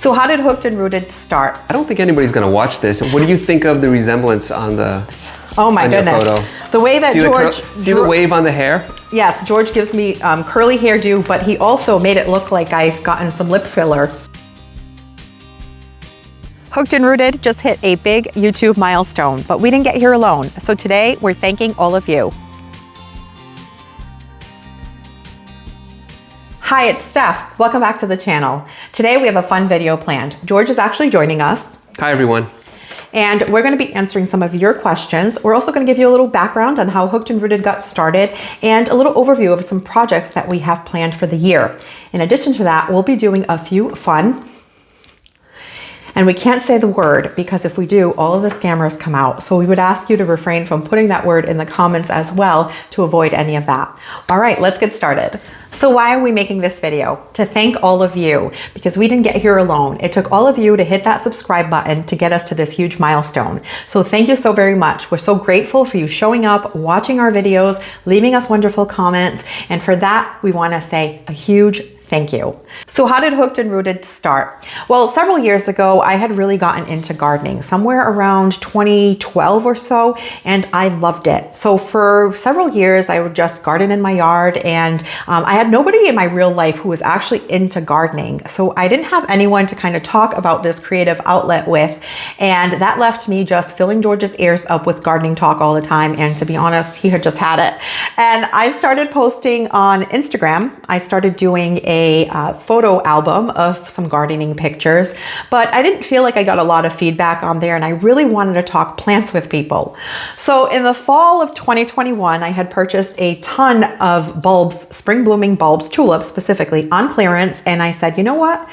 So how did Hooked and Rooted start? I don't think anybody's going to watch this. What do you think of the resemblance on the Oh my goodness. photo? The way that See the wave on the hair? Yes, George gives me curly hairdo, but he also made it look like I've gotten some lip filler. Hooked and Rooted just hit a big YouTube milestone, but we didn't get here alone. So today we're thanking all of you. Hi, it's Steph. Welcome back to the channel. Today we have a fun video planned. George is actually joining us. Hi, everyone. And we're going to be answering some of your questions. We're also going to give you a little background on how Hooked and Rooted got started and a little overview of some projects that we have planned for the year. In addition to that, we'll be doing a few fun, and we can't say the word because if we do, all of the scammers come out. So we would ask you to refrain from putting that word in the comments as well to avoid any of that. All right, let's get started. So why are we making this video? To thank all of you, because we didn't get here alone. It took all of you to hit that subscribe button to get us to this huge milestone. So thank you so very much. We're so grateful for you showing up, watching our videos, leaving us wonderful comments. And for that, we want to say a huge thank you. So how did Hooked and Rooted start? Well, several years ago, I had really gotten into gardening, somewhere around 2012 or so, and I loved it. So for several years, I would just garden in my yard, and I had nobody in my real life who was actually into gardening. So I didn't have anyone to kind of talk about this creative outlet with, and that left me just filling George's ears up with gardening talk all the time, and to be honest, he had just had it. And I started posting on Instagram. I started doing a photo album of some gardening pictures, but I didn't feel like I got a lot of feedback on there, and I really wanted to talk plants with people. So in the fall of 2021, I had purchased a ton of bulbs, spring blooming bulbs, tulips specifically, on clearance, and I said, you know what?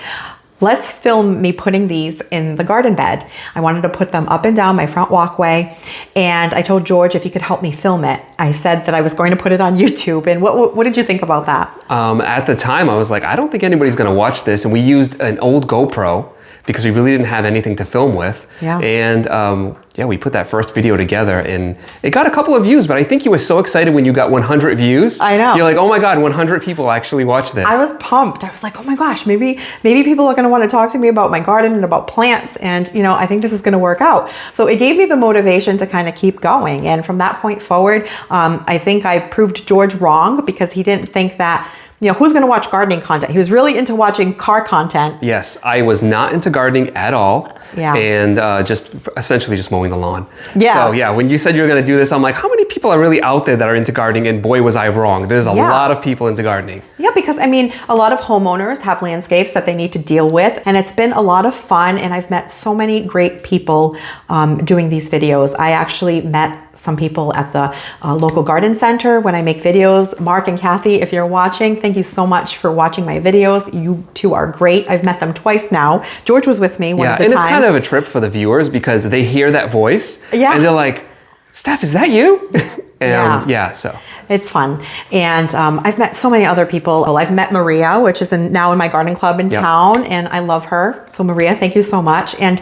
Let's film me putting these in the garden bed. I wanted to put them up and down my front walkway, and I told George if he could help me film it. I said that I was going to put it on YouTube, and what did you think about that? At the time, I was like, I don't think anybody's going to watch this, and we used an old GoPro because we really didn't have anything to film with. Yeah. And yeah, we put that first video together, and it got a couple of views, but I think you were so excited when you got 100 views. I know. You're like, oh my God, 100 people actually watched this. I was pumped. I was like, oh my gosh, maybe people are going to want to talk to me about my garden and about plants, and you know, I think this is going to work out. So it gave me the motivation to kind of keep going. And from that point forward, I think I proved George wrong, because he didn't think that, you know, who's going to watch gardening content? He was really into watching car content. Yes, I was not into gardening at all. Yeah. And just essentially just mowing the lawn. Yeah. So yeah, when you said you were going to do this, I'm like, how many people are really out there that are into gardening? And boy, was I wrong. There's a lot of people into gardening. Yeah, because I mean, a lot of homeowners have landscapes that they need to deal with, and it's been a lot of fun, and I've met so many great people doing these videos. I actually met some people at the local garden center when I make videos. Mark and Kathy, if you're watching, thank you so much for watching my videos. You two are great. I've met them twice now. George was with me one of the times. Yeah, and it's kind of a trip for the viewers because they hear that voice and they're like, Steph, is that you? And yeah, so. It's fun. And I've met so many other people. I've met Maria, which is now in my garden club in town, and I love her. So Maria, thank you so much. And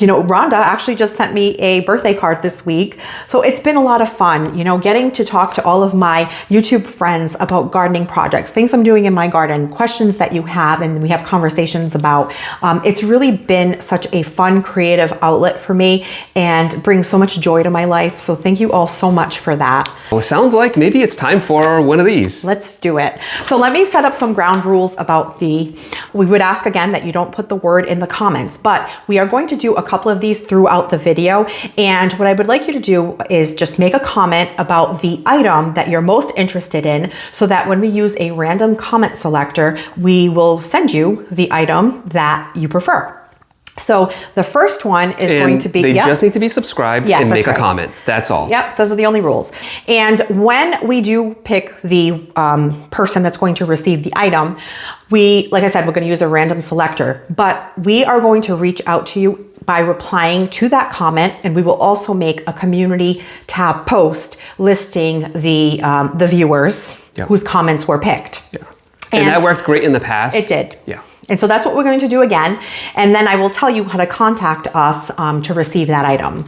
you know, Rhonda actually just sent me a birthday card this week. So it's been a lot of fun, you know, getting to talk to all of my YouTube friends about gardening projects, things I'm doing in my garden, questions that you have, and we have conversations about. It's really been such a fun, creative outlet for me and brings so much joy to my life. So thank you all so much for that. Well, it sounds like maybe it's time for one of these. Let's do it. So let me set up some ground rules about we would ask again that you don't put the word in the comments, but we are going to do a couple of these throughout the video. And what I would like you to do is just make a comment about the item that you're most interested in, so that when we use a random comment selector, we will send you the item that you prefer. So the first one is going to be... They just need to be subscribed and make a comment. That's all. Yep, those are the only rules. And when we do pick the person that's going to receive the item, like I said, we're going to use a random selector, but we are going to reach out to you by replying to that comment, and we will also make a community tab post listing the viewers whose comments were picked. Yeah. And that worked great in the past. It did. Yeah. And so that's what we're going to do again. And then I will tell you how to contact us to receive that item.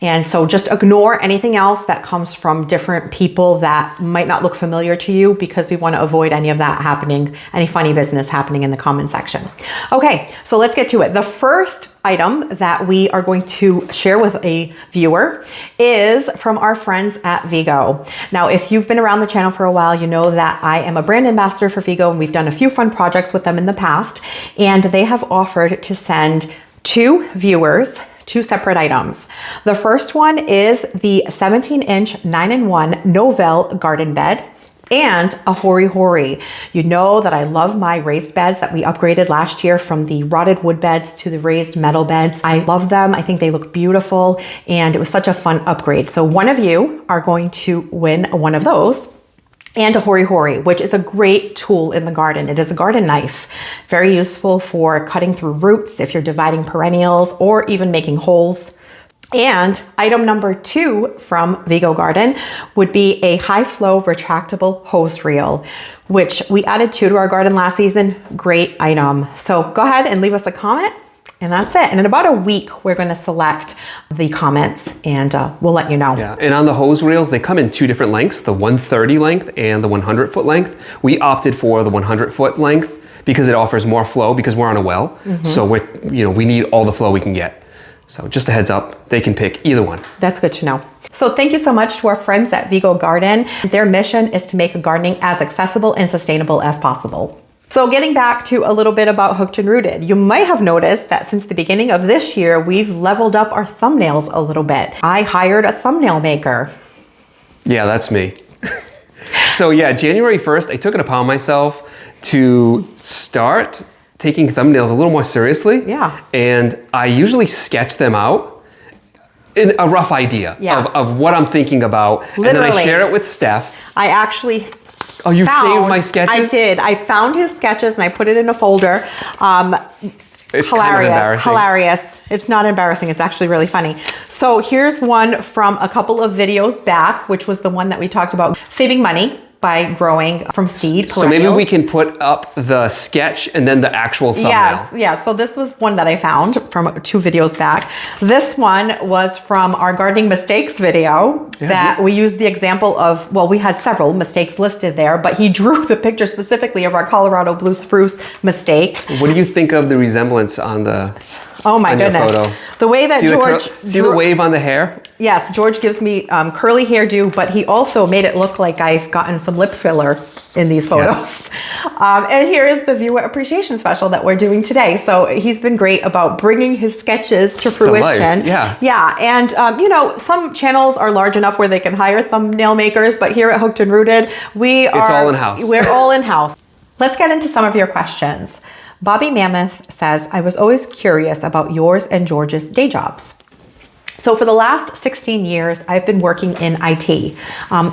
And so just ignore anything else that comes from different people that might not look familiar to you, because we want to avoid any of that happening, any funny business happening in the comment section. Okay, so let's get to it. The first item that we are going to share with a viewer is from our friends at Vigo. Now, if you've been around the channel for a while, you know that I am a brand ambassador for Vigo, and we've done a few fun projects with them in the past, and they have offered to send 2 viewers 2 separate items. The first one is the 17-inch 9-in-1 Novell garden bed and a Hori Hori. You know that I love my raised beds that we upgraded last year from the rotted wood beds to the raised metal beds. I love them. I think they look beautiful, and it was such a fun upgrade. So one of you are going to win one of those, and a Hori Hori, which is a great tool in the garden. It is a garden knife, very useful for cutting through roots if you're dividing perennials or even making holes. And item number 2 from Vigo Garden would be a high flow retractable hose reel, which we added to our garden last season. Great item. So go ahead and leave us a comment, and that's it. And in about a week, we're going to select the comments, and we'll let you know. Yeah, and on the hose reels, they come in 2 different lengths, the 130 length and the 100-foot length. We opted for the 100-foot length because it offers more flow, because we're on a well. So we need all the flow we can get. So just a heads up, they can pick either one. That's good to know. So thank you so much to our friends at Vigo Garden. Their mission is to make gardening as accessible and sustainable as possible. So getting back to a little bit about Hooked and Rooted, you might have noticed that since the beginning of this year, we've leveled up our thumbnails a little bit. I hired a thumbnail maker. Yeah, that's me. So yeah, January 1st, I took it upon myself to start taking thumbnails a little more seriously. Yeah. And I usually sketch them out in a rough idea of what I'm thinking about. Literally. And then I share it with Steph. I actually Oh, you saved my sketches? I did. I found his sketches and I put it in a folder. It's hilarious. kind of embarrassing. Hilarious. It's not embarrassing. It's actually really funny. So here's one from a couple of videos back, which was the one that we talked about saving money by growing from seed perennials. So maybe we can put up the sketch and then the actual thumbnail. Yes. So this was one that I found from 2 videos back. This one was from our gardening mistakes video that we used the example of, well, we had several mistakes listed there, but he drew the picture specifically of our Colorado blue spruce mistake. What do you think of the resemblance on the Oh my goodness. Photo? The way that George... See the wave on the hair? Yes, George gives me curly hairdo, but he also made it look like I've gotten some lip filler in these photos. Yes. And here is the viewer appreciation special that we're doing today. So he's been great about bringing his sketches to fruition. Yeah. And some channels are large enough where they can hire thumbnail makers, but here at Hooked and Rooted, it's all in-house. We're all in-house. Let's get into some of your questions. Bobby Mammoth says, I was always curious about yours and George's day jobs. So for the last 16 years, I've been working in IT,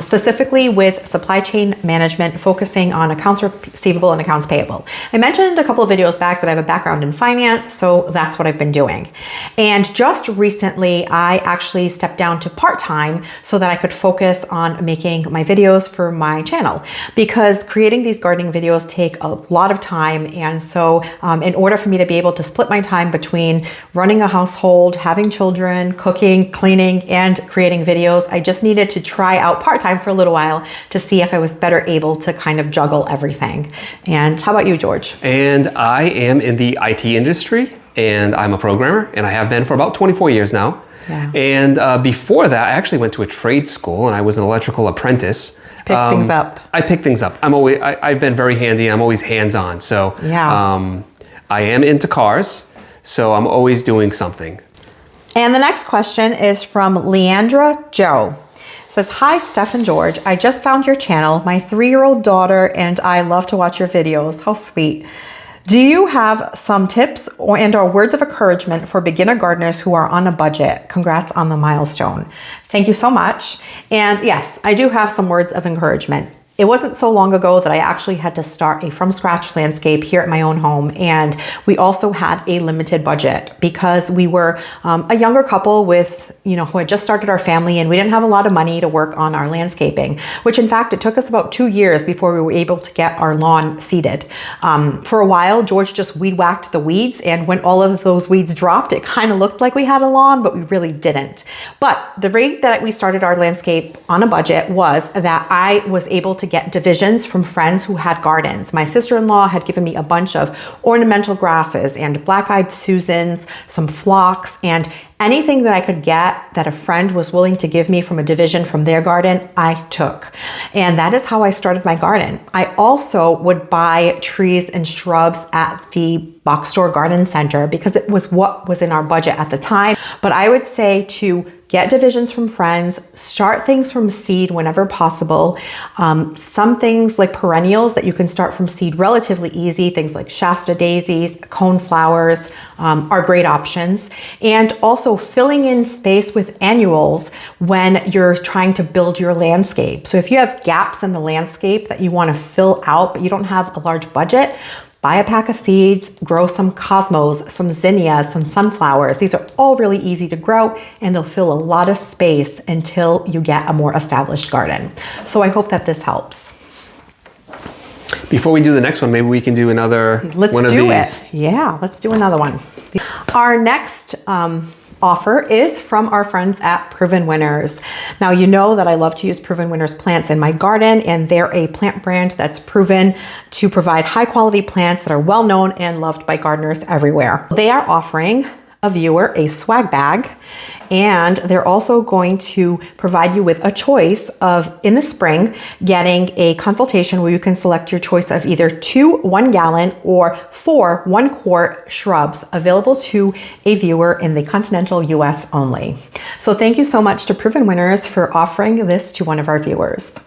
specifically with supply chain management, focusing on accounts receivable and accounts payable. I mentioned a couple of videos back that I have a background in finance, so that's what I've been doing. And just recently, I actually stepped down to part-time so that I could focus on making my videos for my channel, because creating these gardening videos take a lot of time. And so in order for me to be able to split my time between running a household, having children, cooking, cleaning, and creating videos, I just needed to try out part-time for a little while to see if I was better able to kind of juggle everything. And how about you, George? And I am in the IT industry, and I'm a programmer, and I have been for about 24 years now. Yeah. And before that, I actually went to a trade school, and I was an electrical apprentice. Pick things up. I pick things up. I've been very handy. I'm always hands-on. So I am into cars, so I'm always doing something. And the next question is from Leandra Joe. It says, hi, Steph and George. I just found your channel. My 3-year-old daughter and I love to watch your videos. How sweet. Do you have some tips or words of encouragement for beginner gardeners who are on a budget? Congrats on the milestone. Thank you so much. And yes, I do have some words of encouragement. It wasn't so long ago that I actually had to start a from scratch landscape here at my own home. And we also had a limited budget because we were a younger couple with, who had just started our family, and we didn't have a lot of money to work on our landscaping, which in fact, it took us about 2 years before we were able to get our lawn seeded. For a while, George just weed whacked the weeds. And when all of those weeds dropped, it kind of looked like we had a lawn, but we really didn't. But the rate that we started our landscape on a budget was that I was able to get divisions from friends who had gardens. My sister-in-law had given me a bunch of ornamental grasses and black-eyed Susans, some phlox, and anything that I could get that a friend was willing to give me from a division from their garden, I took. And that is how I started my garden. I also would buy trees and shrubs at the box store garden center because it was what was in our budget at the time. But I would say to get divisions from friends, start things from seed whenever possible. Some things like perennials that you can start from seed relatively easy, things like Shasta daisies, cone flowers are great options. And also filling in space with annuals when you're trying to build your landscape. So if you have gaps in the landscape that you want to fill out, but you don't have a large budget, buy a pack of seeds, grow some cosmos, some zinnias, some sunflowers. These are all really easy to grow and they'll fill a lot of space until you get a more established garden. So I hope that this helps. Before we do the next one, maybe we can do another one of these. Yeah, let's do another one. Our next offer is from our friends at Proven Winners. Now, you know that I love to use Proven Winners plants in my garden, and they're a plant brand that's proven to provide high quality plants that are well known and loved by gardeners everywhere. They are offering a viewer a swag bag, and they're also going to provide you with a choice of, in the spring, getting a consultation where you can select your choice of either 2 1-gallon or 4 1-quart shrubs available to a viewer in the continental US only. So thank you so much to Proven Winners for offering this to one of our viewers.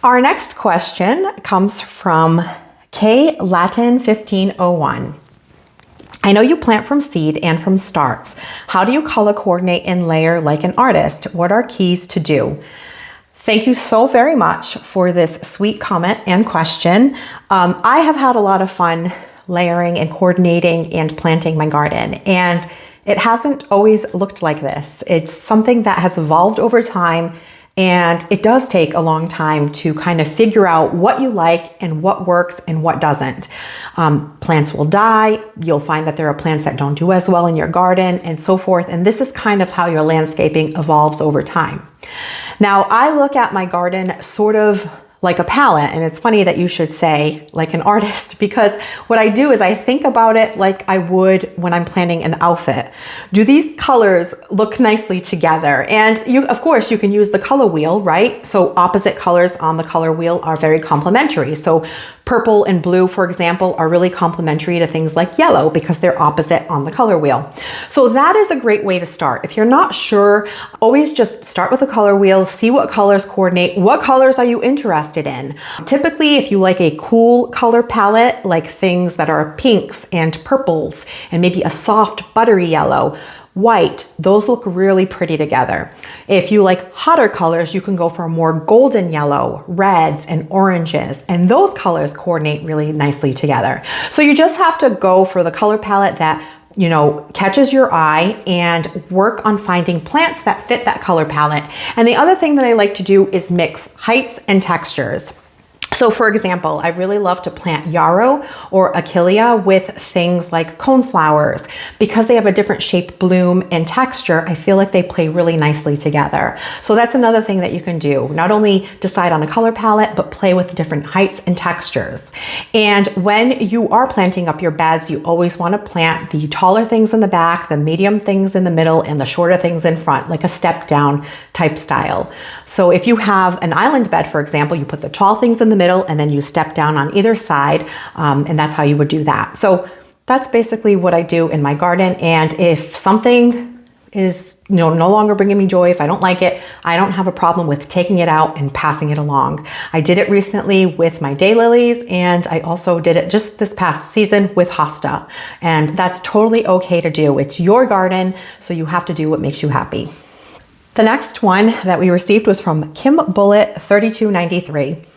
Our next question comes from K Latin 1501. I know you plant from seed and from starts. How do you color coordinate and layer like an artist? What are keys to do? Thank you so very much for this sweet comment and question. I have had a lot of fun layering and coordinating and planting my garden, and it hasn't always looked like this. It's something that has evolved over time, and it does take a long time to kind of figure out what you like and what works and what doesn't. Plants will die. You'll find that there are plants that don't do as well in your garden and so forth. And this is kind of how your landscaping evolves over time. Now, I look at my garden sort of like a palette, and it's funny that you should say like an artist, because what I do is I think about it like I would when I'm planning an outfit. Do these colors look nicely together? And of course, you can use the color wheel, right? So opposite colors on the color wheel are very complementary. So purple and blue, for example, are really complementary to things like yellow because they're opposite on the color wheel. So that is a great way to start. If you're not sure, always just start with the color wheel, see what colors coordinate. What colors are you interested in? Typically, if you like a cool color palette, like things that are pinks and purples and maybe a soft buttery yellow, white, those look really pretty together. If you like hotter colors, you can go for a more golden yellow, reds and oranges, and those colors coordinate really nicely together. So you just have to go for the color palette that catches your eye and work on finding plants that fit that color palette. And the other thing that I like to do is mix heights and textures. So for example, I really love to plant yarrow or achillea with things like coneflowers. Because they have a different shape, bloom, and texture, I feel like they play really nicely together. So that's another thing that you can do. Not only decide on a color palette, but play with different heights and textures. And when you are planting up your beds, you always want to plant the taller things in the back, the medium things in the middle, and the shorter things in front, like a step down type style. So if you have an island bed, for example, you put the tall things in the middle and then you step down on either side, and that's how you would do that. So that's basically what I do in my garden. And if something is no longer bringing me joy, if I don't like it, I don't have a problem with taking it out and passing it along. I did it recently with my daylilies, and I also did it just this past season with hosta, and that's totally okay to do. It's your garden, so you have to do what makes you happy. The next one that we received was from Kim Bullet 3293.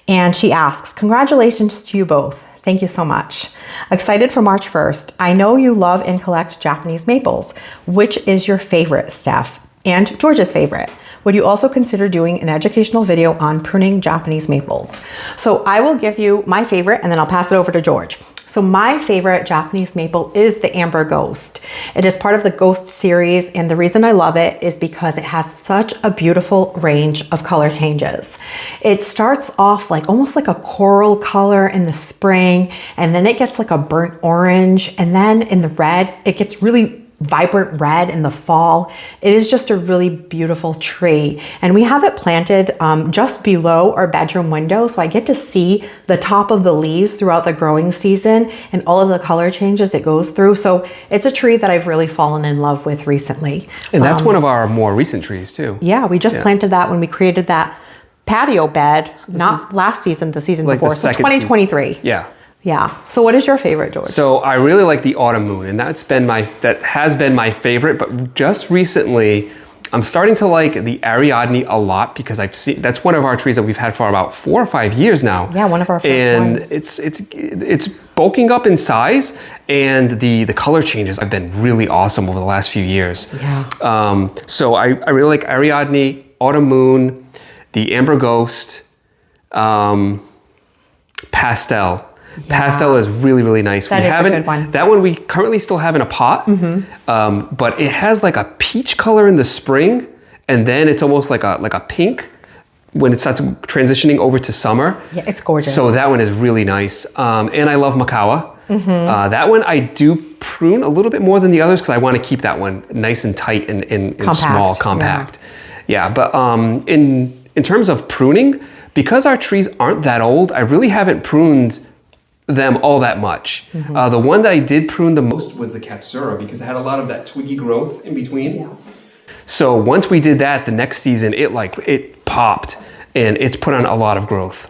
And she asks, congratulations to you both. Thank you so much. Excited for March 1st. I know you love and collect Japanese maples. Which is your favorite, Steph? And George's favorite? Would you also consider doing an educational video on pruning Japanese maples? So I will give you my favorite and then I'll pass it over to George. So my favorite Japanese maple is the Amber Ghost. It is part of the Ghost series, and the reason I love it is because it has such a beautiful range of color changes. It starts off like almost like a coral color in the spring, and then it gets like a burnt orange, and then in the red, it gets really vibrant red in the fall. It is just a really beautiful tree. And we have it planted just below our bedroom window. So I get to see the top of the leaves throughout the growing season and all of the color changes it goes through. So it's a tree that I've really fallen in love with recently. And that's one of our more recent trees too. Yeah, we just planted that when we created that patio bed, so not last season, the season like before, so 2023. Yeah. Yeah. So what is your favorite, George? So I really like the autumn moon, and that has been my favorite, but just recently I'm starting to like the Ariadne a lot because I've seen that's one of our trees that we've had for about 4 or 5 years now. Yeah, one of our first ones. And it's bulking up in size, and the color changes have been really awesome over the last few years. Yeah. So I really like Ariadne, autumn moon, the Amber Ghost, pastel. Yeah. Pastel is really, really nice. That is a good one. That one we currently still have in a pot, but it has like a peach color in the spring, and then it's almost like a pink when it starts transitioning over to summer. Yeah, it's gorgeous. So that one is really nice. And I love Makawa. That one I do prune a little bit more than the others because I want to keep that one nice and tight and small, compact. Yeah, but in terms of pruning, because our trees aren't that old, I really haven't pruned them all that much. The one that I did prune the most was the Katsura because it had a lot of that twiggy growth in between. Yeah. So once we did that, the next season it popped and it's put on a lot of growth.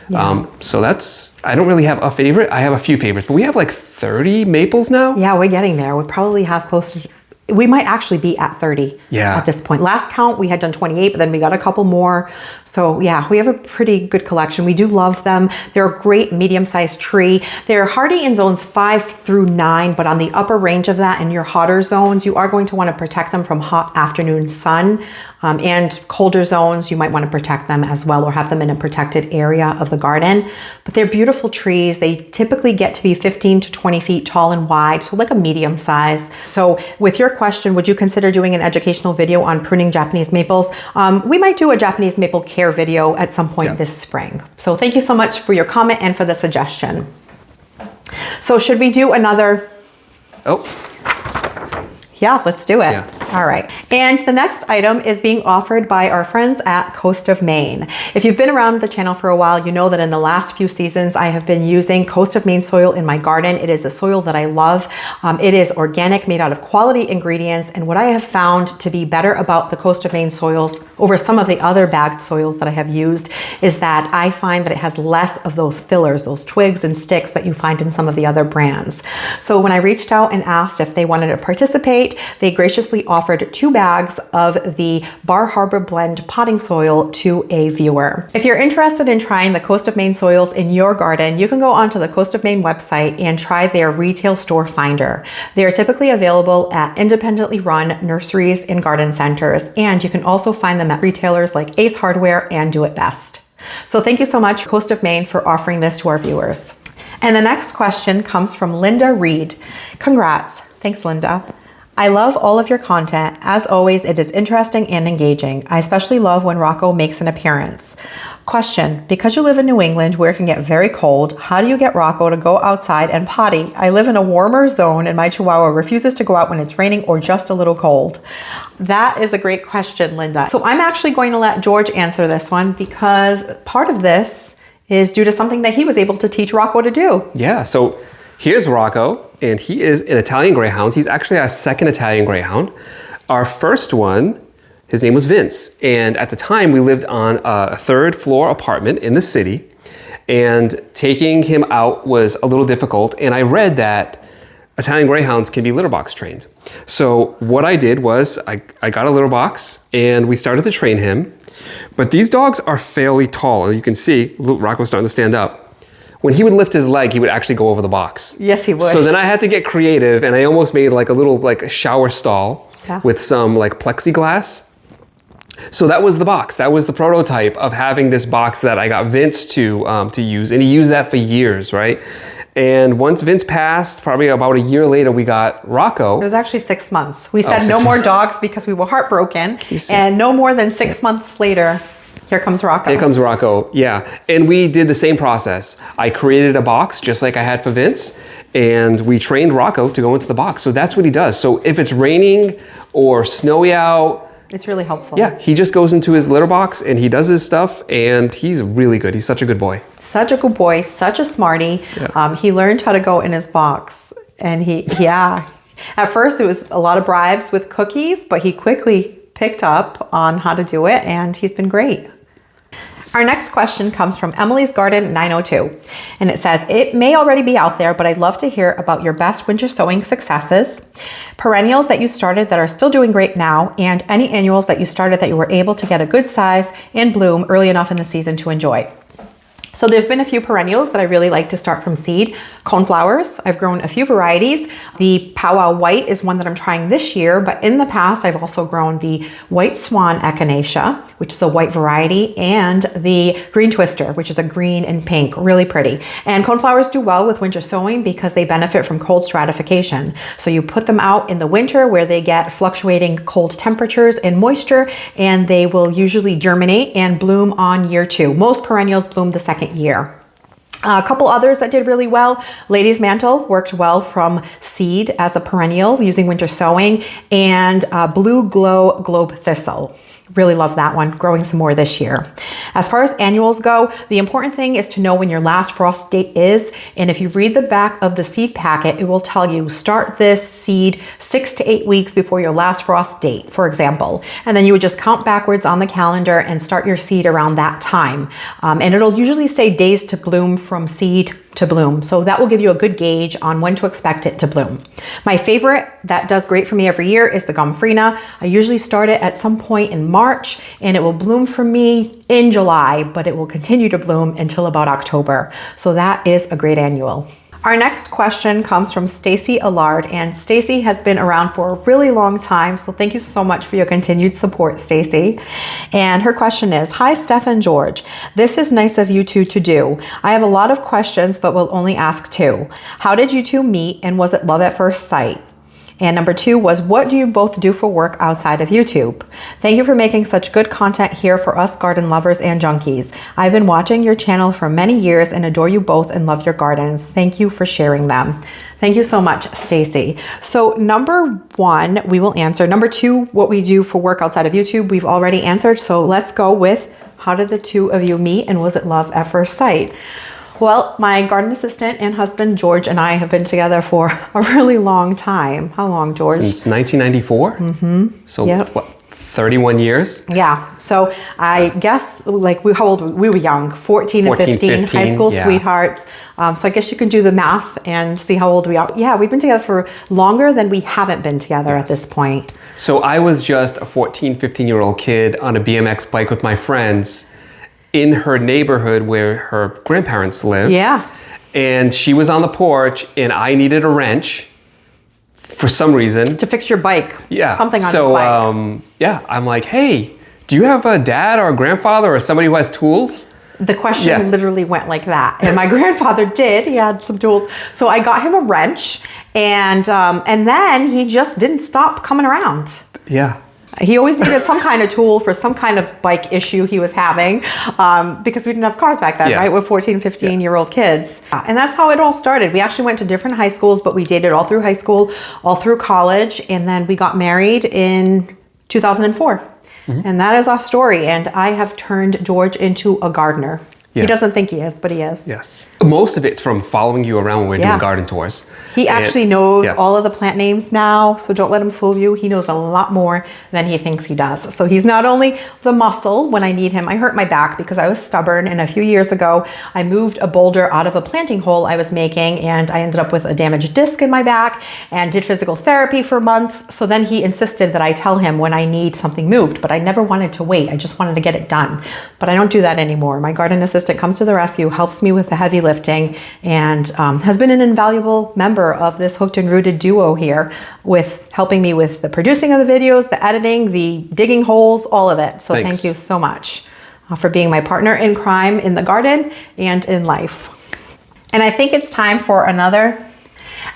Yeah. So I don't really have a favorite. I have a few favorites, but we have like 30 maples now. Yeah, we're getting there. We probably have close to, we might actually be at 30 at this point. Last count, we had done 28, but then we got a couple more. So yeah, we have a pretty good collection. We do love them. They're a great medium-sized tree. They're hardy in zones 5 through 9, but on the upper range of that in your hotter zones, you are going to want to protect them from hot afternoon sun. And colder zones, you might want to protect them as well or have them in a protected area of the garden. But they're beautiful trees. They typically get to be 15 to 20 feet tall and wide, so like a medium size. So with your question, would you consider doing an educational video on pruning Japanese maples? We might do a Japanese maple care video at some point this spring. So thank you so much for your comment and for the suggestion. So should we do another? Yeah, let's do it. Yeah. All right. And the next item is being offered by our friends at Coast of Maine. If you've been around the channel for a while, you know that in the last few seasons, I have been using Coast of Maine soil in my garden. It is a soil that I love. It is organic, made out of quality ingredients. And what I have found to be better about the Coast of Maine soils over some of the other bagged soils that I have used is that I find that it has less of those fillers, those twigs and sticks that you find in some of the other brands. So when I reached out and asked if they wanted to participate, they graciously offered 2 bags of the Bar Harbor Blend potting soil to a viewer. If you're interested in trying the Coast of Maine soils in your garden, you can go onto the Coast of Maine website and try their retail store finder. They are typically available at independently run nurseries and garden centers, and you can also find them at retailers like Ace Hardware and Do It Best. So thank you so much, Coast of Maine, for offering this to our viewers. And the next question comes from Linda Reed. Congrats. Thanks, Linda. I love all of your content. As always, it is interesting and engaging. I especially love when Rocco makes an appearance. Question, because you live in New England where it can get very cold, how do you get Rocco to go outside and potty? I live in a warmer zone and my Chihuahua refuses to go out when it's raining or just a little cold. That is a great question, Linda. So I'm actually going to let George answer this one because part of this is due to something that he was able to teach Rocco to do. Yeah, so here's Rocco. And he is an Italian Greyhound. He's actually our second Italian Greyhound. Our first one, his name was Vince. And at the time, we lived on a 3rd floor apartment in the city. And taking him out was a little difficult. And I read that Italian Greyhounds can be litter box trained. So what I did was I got a litter box and we started to train him. But these dogs are fairly tall. And you can see Rocco's starting to stand up. When he would lift his leg, he would actually go over the box. Yes, he would. So then I had to get creative, and I almost made like a little like shower stall with some like plexiglass. So that was the box. That was the prototype of having this box that I got Vince to use, and he used that for years, right? And once Vince passed, probably about a year later, we got Rocco. It was actually 6 months. We said no more dogs because we were heartbroken, and no more than 6 months later, here comes Rocco. Here comes Rocco, yeah. And we did the same process. I created a box just like I had for Vince, and we trained Rocco to go into the box. So that's what he does. So if it's raining or snowy out, it's really helpful. Yeah, he just goes into his litter box and he does his stuff, and he's really good. He's such a good boy. Such a good boy, such a smarty. Yeah. He learned how to go in his box, and at first it was a lot of bribes with cookies, but he quickly picked up on how to do it, and he's been great. Our next question comes from Emily's Garden 902, and it says, it may already be out there, but I'd love to hear about your best winter sowing successes, perennials that you started that are still doing great now, and any annuals that you started that you were able to get a good size and bloom early enough in the season to enjoy. So there's been a few perennials that I really like to start from seed. Coneflowers, I've grown a few varieties. The Powwow White is one that I'm trying this year, but in the past I've also grown the White Swan Echinacea, which is a white variety, and the Green Twister, which is a green and pink, really pretty. And coneflowers do well with winter sowing because they benefit from cold stratification. So you put them out in the winter where they get fluctuating cold temperatures and moisture, and they will usually germinate and bloom on year 2. Most perennials bloom the second year. A couple others that did really well. Lady's Mantle worked well from seed as a perennial using winter sowing, and Blue Glow Globe Thistle. Really love that one, growing some more this year. As far as annuals go, the important thing is to know when your last frost date is. And if you read the back of the seed packet, it will tell you start this seed 6 to 8 weeks before your last frost date, for example. And then you would just count backwards on the calendar and start your seed around that time. And it'll usually say days to bloom from seed to bloom. So that will give you a good gauge on when to expect it to bloom. My favorite that does great for me every year is the Gomphrena. I usually start it at some point in March, and it will bloom for me in July, but it will continue to bloom until about October. So that is a great annual. Our next question comes from Stacy Allard, and Stacy has been around for a really long time, so thank you so much for your continued support, Stacy. And her question is, hi Steph and George, this is nice of you two to do. I have a lot of questions, but will only ask 2. How did you two meet, and was it love at first sight? And number 2 was, what do you both do for work outside of YouTube? Thank you for making such good content here for us garden lovers and junkies. I've been watching your channel for many years and adore you both and love your gardens. Thank you for sharing them. Thank you so much, Stacy. So number 1, we will answer. Number 2, what we do for work outside of YouTube, we've already answered. So let's go with, how did the two of you meet, and was it love at first sight? Well, my garden assistant and husband, George, and I have been together for a really long time. How long, George? Since 1994? Mm-hmm. So what, 31 years? Yeah. So I guess, like, how old were we? We were young, 14 and 15, high school sweethearts. So I guess you can do the math and see how old we are. Yeah, we've been together for longer than we haven't been together at this point. So I was just a 14, 15-year-old kid on a BMX bike with my friends in her neighborhood where her grandparents live. Yeah. And she was on the porch, and I needed a wrench for some reason. To fix your bike. Yeah. Something on his bike. Yeah, I'm like, hey, do you have a dad or a grandfather or somebody who has tools? The question literally went like that. And my grandfather did. He had some tools. So I got him a wrench, and then he just didn't stop coming around. Yeah. He always needed some kind of tool for some kind of bike issue he was having, because we didn't have cars back then, right? We're 14, 15-year-old kids. And that's how it all started. We actually went to different high schools, but we dated all through high school, all through college, and then we got married in 2004. Mm-hmm. And that is our story. And I have turned George into a gardener. He doesn't think he is, but he is. Yes. Most of it's from following you around when we're doing garden tours. He actually knows all of the plant names now, so don't let him fool you. He knows a lot more than he thinks he does. So he's not only the muscle when I need him. I hurt my back because I was stubborn, and a few years ago, I moved a boulder out of a planting hole I was making, and I ended up with a damaged disc in my back and did physical therapy for months. So then he insisted that I tell him when I need something moved, but I never wanted to wait. I just wanted to get it done. But I don't do that anymore. My garden assistant comes to the rescue, helps me with the heavy lifting, and has been an invaluable member of this Hooked and Rooted duo here, with helping me with the producing of the videos, the editing, the digging holes, all of it. So thank you so much for being my partner in crime in the garden and in life. And I think it's time for another.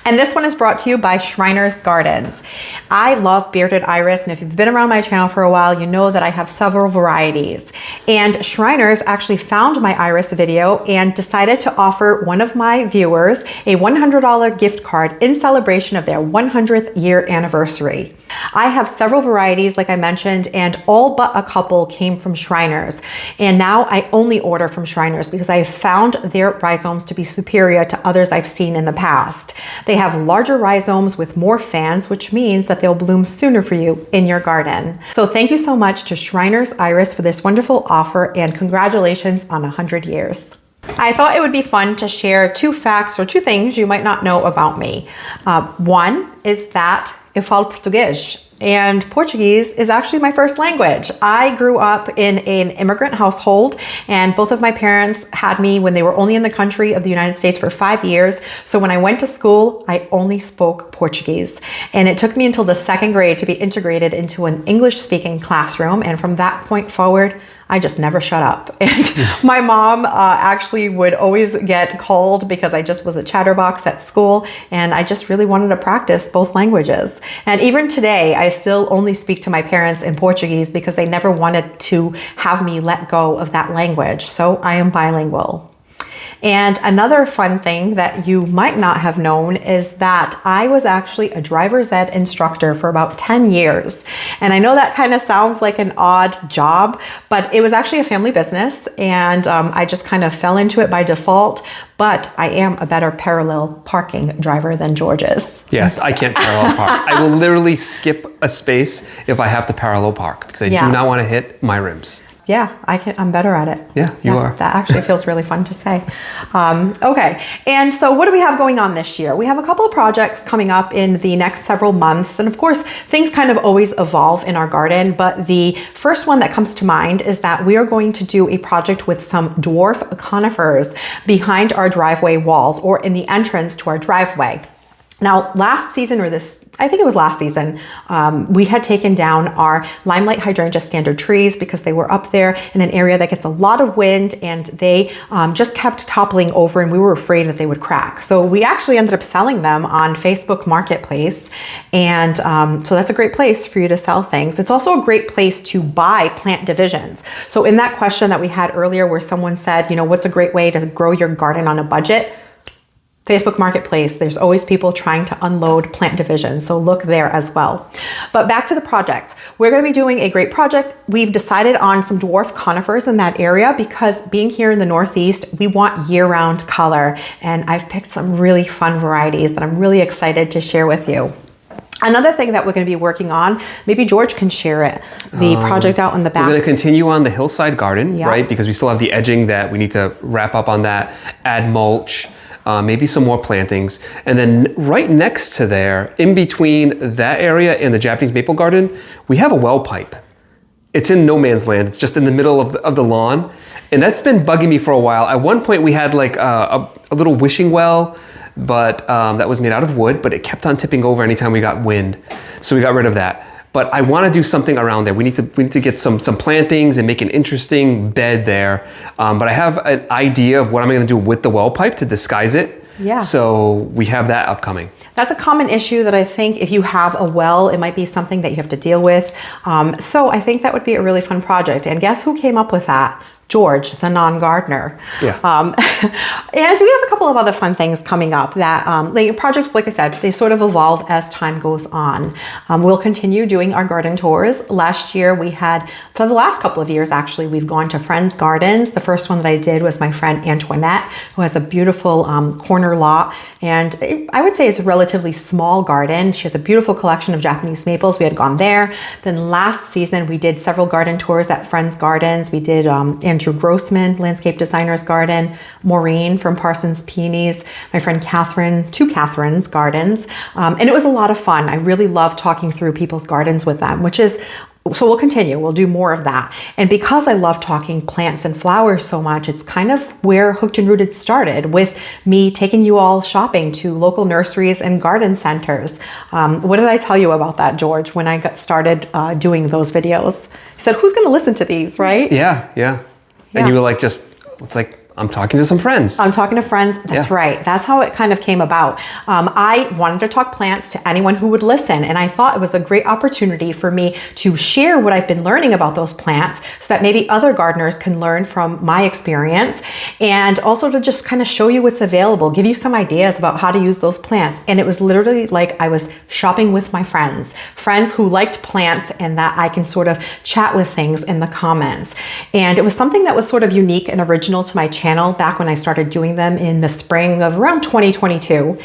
And this one is brought to you by Shriner's Gardens. I love bearded iris, and if you've been around my channel for a while, you know that I have several varieties. And Shriner's actually found my iris video and decided to offer one of my viewers a $100 gift card in celebration of their 100th year anniversary. I have several varieties, like I mentioned, and all but a couple came from Shriner's. And now I only order from Shriner's because I have found their rhizomes to be superior to others I've seen in the past. They have larger rhizomes with more fans, which means that they'll bloom sooner for you in your garden. So thank you so much to Shriner's Iris for this wonderful offer, and congratulations on 100 years. I thought it would be fun to share two facts or two things you might not know about me. One is that eu falo português, and Portuguese is actually my first language. I grew up in an immigrant household, and both of my parents had me when they were only in the country of the United States for 5 years. So when I went to school, I only spoke Portuguese. And it took me until the second grade to be integrated into an English-speaking classroom. And from that point forward, I just never shut up. And my mom actually would always get called because I just was a chatterbox at school, and I just really wanted to practice both languages. And even today, I still only speak to my parents in Portuguese because they never wanted to have me let go of that language. So I am bilingual. And another fun thing that you might not have known is that I was actually a driver's ed instructor for about 10 years. And I know that kind of sounds like an odd job, but it was actually a family business, and I just kind of fell into it by default. But I am a better parallel parking driver than George is. Yes, I can't parallel park. I will literally skip a space if I have to parallel park because I do not want to hit my rims. Yeah, I'm better at it. Yeah, you are. That actually feels really fun to say. Okay, and so what do we have going on this year? We have a couple of projects coming up in the next several months. And of course, things kind of always evolve in our garden. But the first one that comes to mind is that we are going to do a project with some dwarf conifers behind our driveway walls, or in the entrance to our driveway. Now, last season, I think it was last season, we had taken down our limelight hydrangea standard trees because they were up there in an area that gets a lot of wind, and they just kept toppling over, and we were afraid that they would crack. So we actually ended up selling them on Facebook Marketplace. And so that's a great place for you to sell things. It's also a great place to buy plant divisions. So in that question that we had earlier where someone said, what's a great way to grow your garden on a budget? Facebook Marketplace, there's always people trying to unload plant divisions, so look there as well. But back to the project. We're going to be doing a great project. We've decided on some dwarf conifers in that area because being here in the Northeast, we want year-round color, and I've picked some really fun varieties that I'm really excited to share with you. Another thing that we're going to be working on, maybe George can share it, the project out in the back. We're going to continue on the hillside garden, right? Because we still have the edging that we need to wrap up on that, add mulch, maybe some more plantings. And then right next to there, in between that area and the Japanese maple garden, we have a well pipe. It's in no man's land. It's just in the middle of the lawn. And that's been bugging me for a while. At one point we had like a little wishing well, but that was made out of wood, but it kept on tipping over anytime we got wind. So we got rid of that. But I want to do something around there. We need to get some plantings and make an interesting bed there. But I have an idea of what I'm going to do with the well pipe to disguise it. Yeah. So we have that upcoming. That's a common issue that I think if you have a well, it might be something that you have to deal with. So I think that would be a really fun project. And guess who came up with that? George, the non-gardener. Yeah. And we have a couple of other fun things coming up that projects, like I said, they sort of evolve as time goes on. We'll continue doing our garden tours. Last year we had, for the last couple of years actually, we've gone to friends' gardens. The first one that I did was my friend Antoinette, who has a beautiful corner lot. And I would say it's a relatively small garden. She has a beautiful collection of Japanese maples. We had gone there. Then last season we did several garden tours at friends' gardens. We did Andrew Grossman, landscape designer's garden, Maureen from Parsons Peonies, my friend Catherine, two Catherine's gardens. And it was a lot of fun. I really love talking through people's gardens with them, so we'll continue. We'll do more of that. And because I love talking plants and flowers so much, it's kind of where Hooked and Rooted started, with me taking you all shopping to local nurseries and garden centers. What did I tell you about that, George, when I got started doing those videos? I said, who's going to listen to these, right? Yeah. And you were like, it's like, I'm talking to some friends. I'm talking to friends. That's right. That's how it kind of came about. I wanted to talk plants to anyone who would listen. And I thought it was a great opportunity for me to share what I've been learning about those plants so that maybe other gardeners can learn from my experience, and also to just kind of show you what's available, give you some ideas about how to use those plants. And it was literally like I was shopping with my friends who liked plants, and that I can sort of chat with things in the comments. And it was something that was sort of unique and original to my channel back when I started doing them in the spring of around 2022.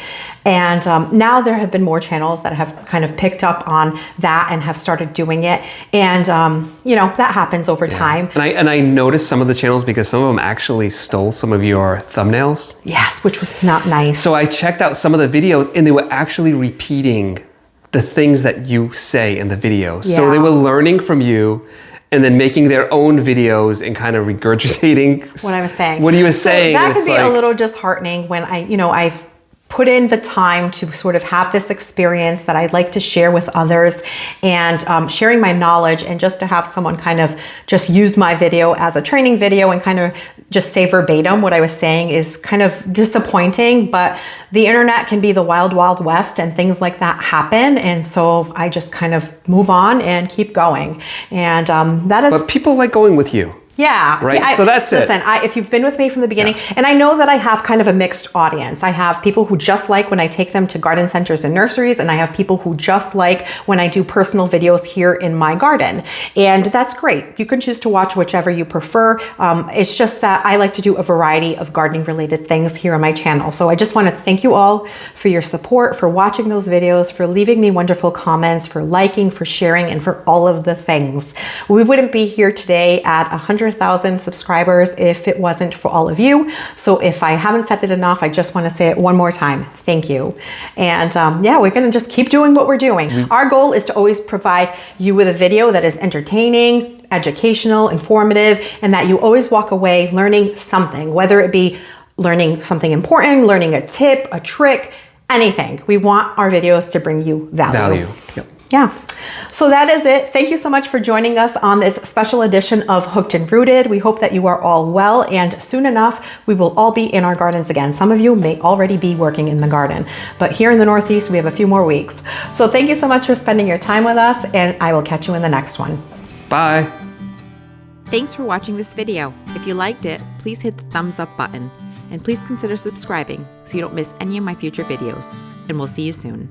And now there have been more channels that have kind of picked up on that and have started doing it. And, that happens over time. And I noticed some of the channels because some of them actually stole some of your thumbnails. Yes, which was not nice. So I checked out some of the videos and they were actually repeating the things that you say in the videos. Yeah. So they were learning from you and then making their own videos and kind of regurgitating what I was saying. What he was saying. That could be a little disheartening when I've put in the time to sort of have this experience that I'd like to share with others, and sharing my knowledge, and just to have someone kind of just use my video as a training video and kind of just say verbatim what I was saying is kind of disappointing. But the internet can be the wild, wild west, and things like that happen. And so I just kind of move on and keep going. And that is... But people like going with you. Yeah. Right. So that's it. Listen, if you've been with me from the beginning, and I know that I have kind of a mixed audience. I have people who just like when I take them to garden centers and nurseries, and I have people who just like when I do personal videos here in my garden. And that's great. You can choose to watch whichever you prefer. It's just that I like to do a variety of gardening related things here on my channel. So I just want to thank you all for your support, for watching those videos, for leaving me wonderful comments, for liking, for sharing, and for all of the things. We wouldn't be here today at 100,000 subscribers if it wasn't for all of you. So if I haven't said it enough, I just want to say it one more time. Thank you. And we're going to just keep doing what we're doing. Our goal is to always provide you with a video that is entertaining, educational, informative, and that you always walk away learning something, whether it be learning something important, learning a tip, a trick, anything. We want our videos to bring you value. Yep. Yeah. So that is it. Thank you so much for joining us on this special edition of Hooked and Rooted. We hope that you are all well, and soon enough, we will all be in our gardens again. Some of you may already be working in the garden, but here in the Northeast, we have a few more weeks. So thank you so much for spending your time with us, and I will catch you in the next one. Bye. Thanks for watching this video. If you liked it, please hit the thumbs up button, and please consider subscribing so you don't miss any of my future videos. And we'll see you soon.